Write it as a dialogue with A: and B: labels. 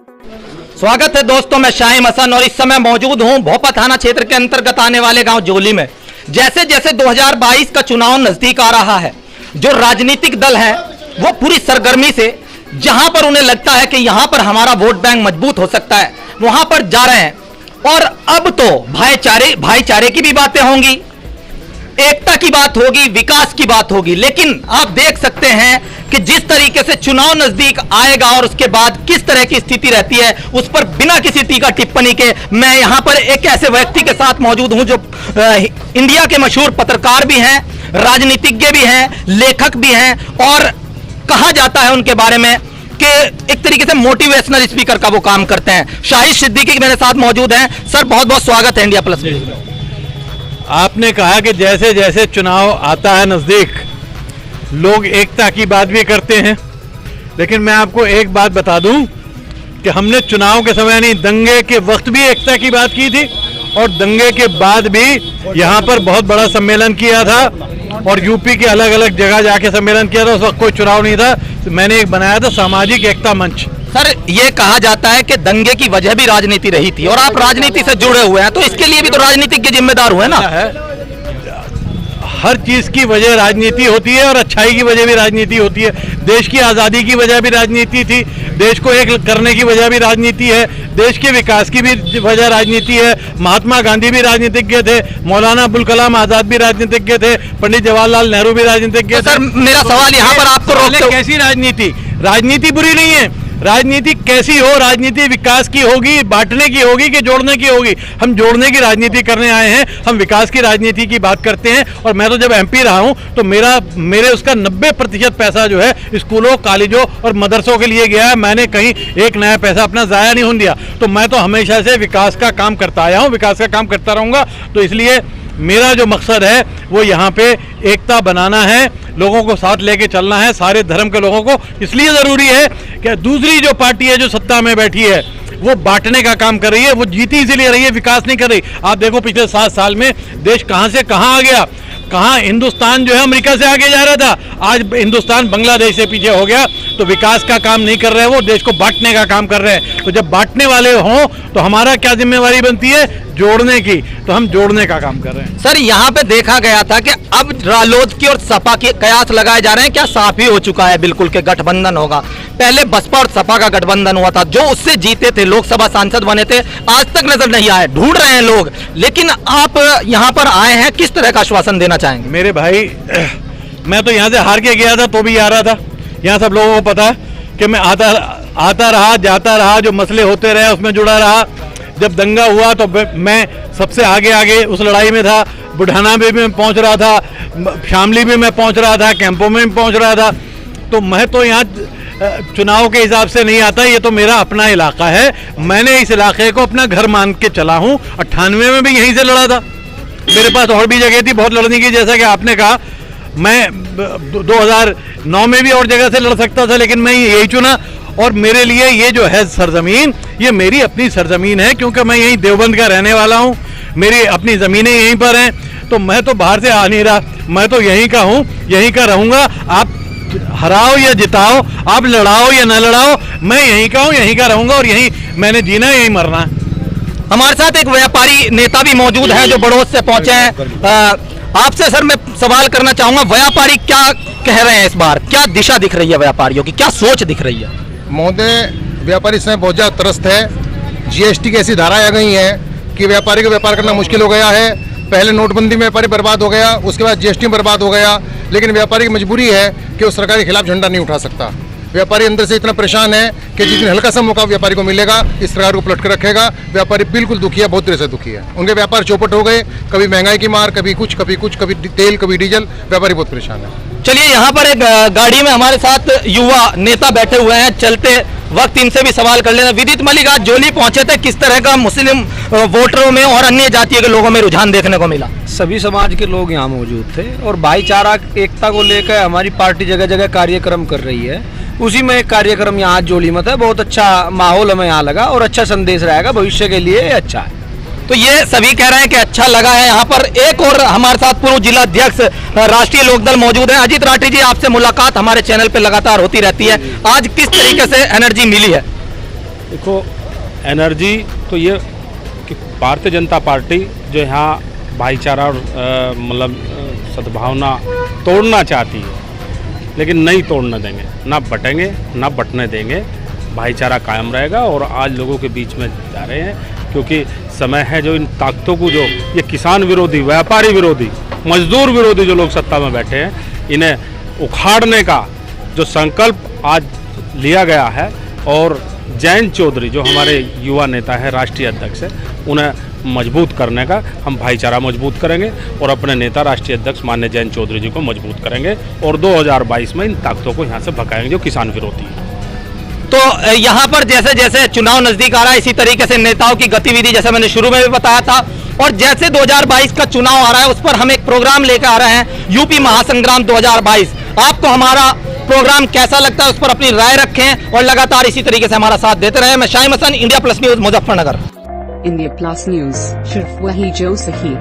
A: स्वागत है दोस्तों, मैं शाहिम हसन और इस समय मौजूद हूं भोपा थाना क्षेत्र के अंतर्गत आने वाले गांव जोली में। जैसे जैसे 2022 का चुनाव नजदीक आ रहा है, जो राजनीतिक दल हैं वो पूरी सरगर्मी से जहां पर उन्हें लगता है कि यहां पर हमारा वोट बैंक मजबूत हो सकता है वहां पर जा रहे हैं। और अब तो भाईचारे की भी बातें होंगी, एकता की बात होगी, विकास की बात होगी। लेकिन आप देख सकते हैं कि जिस तरीके से चुनाव नजदीक आएगा और उसके बाद किस तरह की स्थिति रहती है, उस पर बिना किसी टीका टिप्पणी के मैं यहां पर एक ऐसे व्यक्ति के साथ मौजूद हूं जो इंडिया के मशहूर पत्रकार भी हैं, राजनीतिज्ञ भी हैं, लेखक भी हैं और कहा जाता है उनके बारे में कि एक तरीके से मोटिवेशनल स्पीकर का वो काम करते हैं। शाहिद सिद्दीकी मेरे साथ मौजूद हैं। सर, बहुत बहुत स्वागत है इंडिया प्लस न्यूज़ में।
B: आपने कहा कि जैसे जैसे चुनाव आता है नज़दीक, लोग एकता की बात भी करते हैं, लेकिन मैं आपको एक बात बता दूं कि हमने चुनाव के समय नहीं, दंगे के वक्त भी एकता की बात की थी और दंगे के बाद भी यहाँ पर बहुत बड़ा सम्मेलन किया था और यूपी के अलग अलग जगह जाके सम्मेलन किया था। उस वक्त कोई चुनाव नहीं था, मैंने एक बनाया था सामाजिक एकता मंच।
A: सर, ये कहा जाता है कि दंगे की वजह भी राजनीति रही थी और आप राजनीति से जुड़े हुए हैं, तो इसके लिए भी तो राजनीतिक के जिम्मेदार हुए ना।
B: हर चीज की वजह राजनीति होती है और अच्छाई की वजह भी राजनीति होती है। देश की आज़ादी की वजह भी राजनीति थी, देश को एक करने की वजह भी राजनीति है, देश के विकास की भी वजह राजनीति है। महात्मा गांधी भी राजनीतिज्ञ थे, मौलाना अबुल कलाम आजाद भी राजनीतिज्ञ थे, पंडित जवाहरलाल नेहरू भी राजनीतिज्ञ थे।
A: सर, मेरा सवाल यहाँ पर आपको रोकते हुए,
B: कैसी राजनीति? राजनीति बुरी नहीं है, राजनीति कैसी हो, राजनीति विकास की होगी, बांटने की होगी कि जोड़ने की होगी। हम जोड़ने की राजनीति करने आए हैं, हम विकास की राजनीति की बात करते हैं। और मैं तो जब एमपी रहा हूं तो मेरे उसका 90% पैसा जो है स्कूलों, कॉलेजों और मदरसों के लिए गया है। मैंने कहीं एक नया पैसा अपना जाया नहीं होने दिया। तो मैं तो हमेशा से विकास का काम करता आया हूँ, विकास का काम करता रहूँगा। तो इसलिए मेरा जो मकसद है वो यहाँ पे एकता बनाना है, लोगों को साथ लेके चलना है, सारे धर्म के लोगों को। इसलिए ज़रूरी है कि दूसरी जो पार्टी है जो सत्ता में बैठी है वो बांटने का काम कर रही है, वो जीती इसीलिए रही है, विकास नहीं कर रही। आप देखो पिछले 7 साल में देश कहाँ से कहाँ आ गया, कहाँ हिंदुस्तान जो है अमेरिका से आगे जा रहा था, आज हिंदुस्तान बांग्लादेश से पीछे हो गया। तो विकास का काम नहीं कर रहे हैं, वो देश को बांटने का काम कर रहे हैं। तो जब बांटने वाले हों तो हमारा क्या जिम्मेवारी बनती है? जोड़ने की। तो हम जोड़ने का काम कर रहे हैं।
A: सर, यहाँ पे देखा गया था कि अब रालोद की और सपा के कयास लगाए जा रहे हैं, क्या साफ ही हो चुका है बिल्कुल के गठबंधन होगा। पहले बसपा और सपा का गठबंधन हुआ था, जो उससे जीते थे, लोकसभा सांसद बने थे, आज तक नजर नहीं आए, ढूंढ रहे हैं लोग। लेकिन आप यहाँ पर आए हैं, किस तरह का आश्वासन देना चाहेंगे?
B: मेरे भाई, मैं तो यहाँ से हार के गया था तो भी आ रहा था। यहाँ सब लोगों को पता है कि मैं आता रहा, जाता रहा, जो मसले होते रहे उसमें जुड़ा रहा। जब दंगा हुआ तो मैं सबसे आगे उस लड़ाई में था। बुढ़ाना में भी मैं पहुँच रहा था, शामली में मैं पहुँच रहा था, कैंपों में भी पहुँच रहा था। तो मैं तो यहाँ चुनाव के हिसाब से नहीं आता, ये तो मेरा अपना इलाका है। मैंने इस इलाके को अपना घर मान के चला हूँ। 98 में भी यहीं से लड़ा था। मेरे पास और भी जगह थी बहुत लड़ने की, जैसा कि आपने कहा। मैं 2009 में भी और जगह से लड़ सकता था, लेकिन मैं यही चुना। और मेरे लिए ये जो है सरजमीन, ये मेरी अपनी सरजमीन है, क्योंकि मैं यहीं देवबंद का रहने वाला हूँ, मेरी अपनी ज़मीनें यहीं पर हैं। तो मैं तो बाहर से आ नहीं रहा, मैं तो यहीं का हूँ, यहीं का रहूँगा। आप हराओ या जिताओ, आप लड़ाओ या न लड़ाओ, मैं यहीं का हूँ, यहीं का रहूँगा और यहीं मैंने जीना है, यहीं मरना है।
A: हमारे साथ एक व्यापारी नेता भी मौजूद हैं जो बड़ौद से पहुंचे हैं। आपसे सर मैं सवाल करना चाहूंगा, व्यापारी क्या कह रहे हैं इस बार? क्या दिशा दिख रही है व्यापारियों की, क्या सोच दिख रही है?
C: महोदय, व्यापारी इस समय बहुत ज़्यादा त्रस्त है। जीएसटी की ऐसी धाराएं आ गई हैं कि व्यापारी को व्यापार करना मुश्किल हो गया है। पहले नोटबंदी में व्यापारी बर्बाद हो गया, उसके बाद जीएसटी में बर्बाद हो गया। लेकिन व्यापारी की मजबूरी है कि वो सरकार के खिलाफ झंडा नहीं उठा सकता। व्यापारी अंदर से इतना परेशान है कि जिस दिन हल्का सा मौका व्यापारी को मिलेगा, इस सरकार को पलट कर रखेगा। व्यापारी बिल्कुल दुखी है, बहुत तरह से दुखी है। उनके व्यापार चौपट हो गए, कभी महंगाई की मार, कभी कुछ, कभी तेल, कभी डीजल। व्यापारी बहुत परेशान है।
A: चलिए, यहाँ पर एक गाड़ी में हमारे साथ युवा नेता बैठे हुए हैं, चलते वक्त इनसे भी सवाल कर लेना। विदित मलिक आज जोली पहुंचे थे, किस तरह का मुस्लिम वोटरों में और अन्य जातियों के लोगों में रुझान देखने को मिला?
D: सभी समाज के लोग यहाँ मौजूद थे और भाईचारा एकता को लेकर हमारी पार्टी जगह जगह कार्यक्रम कर रही है। उसी में एक कार्यक्रम यहाँ जोली में था, बहुत अच्छा माहौल हमें यहाँ लगा और अच्छा संदेश रहेगा भविष्य के लिए, अच्छा है।
A: तो ये सभी कह रहे हैं कि अच्छा लगा है। यहाँ पर एक और हमारे साथ पूर्व जिला अध्यक्ष राष्ट्रीय लोकदल मौजूद है। अजीत राठी जी, आपसे मुलाकात हमारे चैनल पे लगातार होती रहती है, आज किस तरीके से एनर्जी मिली है?
E: देखो एनर्जी तो ये कि भारतीय जनता पार्टी जो यहाँ भाईचारा और मतलब सद्भावना तोड़ना चाहती है, लेकिन नहीं तोड़ने देंगे, ना बटेंगे ना बटने देंगे, भाईचारा कायम रहेगा। और आज लोगों के बीच में जा रहे हैं क्योंकि समय है जो इन ताकतों को, जो ये किसान विरोधी, व्यापारी विरोधी, मजदूर विरोधी जो लोग सत्ता में बैठे हैं, इन्हें उखाड़ने का जो संकल्प आज लिया गया है। और जयंत चौधरी जो हमारे युवा नेता है, राष्ट्रीय अध्यक्ष है, उन्हें मजबूत करने का हम भाईचारा मजबूत करेंगे और अपने नेता राष्ट्रीय अध्यक्ष माननीय जयंत चौधरी जी को मजबूत करेंगे और 2022 में इन ताकतों को यहाँ से भगाएंगे जो किसान विरोधी है।
A: तो यहाँ पर जैसे जैसे चुनाव नजदीक आ रहा है, इसी तरीके से नेताओं की गतिविधि, जैसे मैंने शुरू में भी बताया था, और जैसे 2022 का चुनाव आ रहा है उस पर हम एक प्रोग्राम लेकर आ रहे हैं, यूपी महासंग्राम 2022। आपको हमारा प्रोग्राम कैसा लगता है उस पर अपनी राय रखें और लगातार इसी तरीके से हमारा साथ देते रहे। मैं Shahim Hasan, India plus news, Muzaffarnagar.
F: India plus news, सिर्फ वही जो सही।